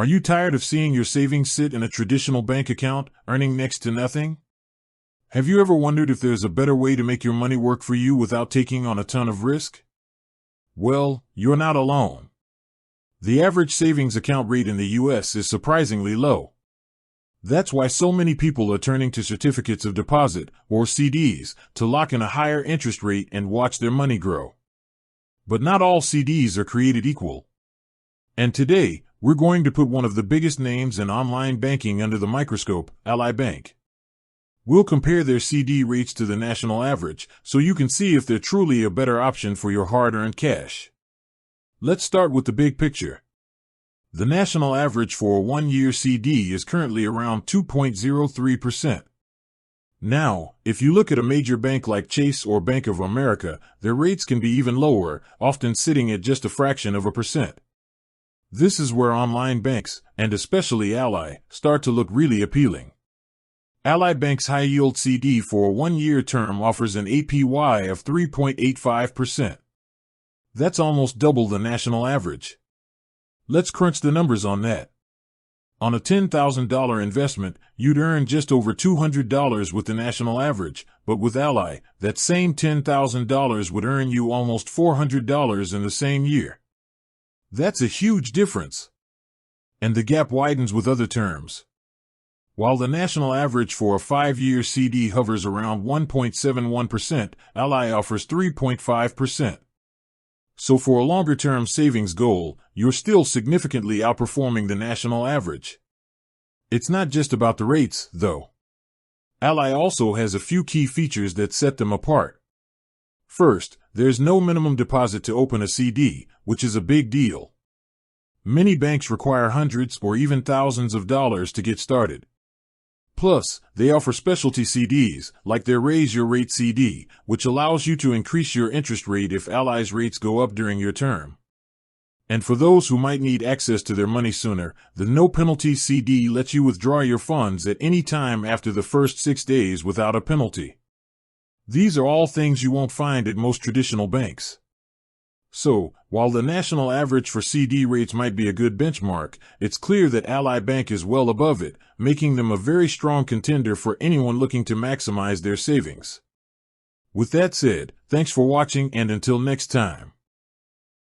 Are you tired of seeing your savings sit in a traditional bank account, earning next to nothing? Have you ever wondered if there's a better way to make your money work for you without taking on a ton of risk? Well, you're not alone. The average savings account rate in the US is surprisingly low. That's why so many people are turning to certificates of deposit, or CDs, to lock in a higher interest rate and watch their money grow. But not all CDs are created equal. And today, we're going to put one of the biggest names in online banking under the microscope, Ally Bank. We'll compare their CD rates to the national average, so you can see if they're truly a better option for your hard-earned cash. Let's start with the big picture. The national average for a one-year CD is currently around 2.03%. Now, if you look at a major bank like Chase or Bank of America, their rates can be even lower, often sitting at just a fraction of a percent. This is where online banks, and especially Ally, start to look really appealing. Ally Bank's high-yield CD for a one-year term offers an APY of 3.85%. That's almost double the national average. Let's crunch the numbers on that. On a $10,000 investment, you'd earn just over $200 with the national average, but with Ally, that same $10,000 would earn you almost $400 in the same year. That's a huge difference. And the gap widens with other terms. While the national average for a 5-year CD hovers around 1.71%, Ally offers 3.5%. So for a longer-term savings goal, you're still significantly outperforming the national average. It's not just about the rates, though. Ally also has a few key features that set them apart. First, there's no minimum deposit to open a CD, which is a big deal. Many banks require hundreds or even thousands of dollars to get started. Plus, they offer specialty CDs, like their Raise Your Rate CD, which allows you to increase your interest rate if Ally's rates go up during your term. And for those who might need access to their money sooner, the No Penalty CD lets you withdraw your funds at any time after the first 6 days without a penalty. These are all things you won't find at most traditional banks. So, while the national average for CD rates might be a good benchmark, it's clear that Ally Bank is well above it, making them a very strong contender for anyone looking to maximize their savings. With that said, thanks for watching, and until next time.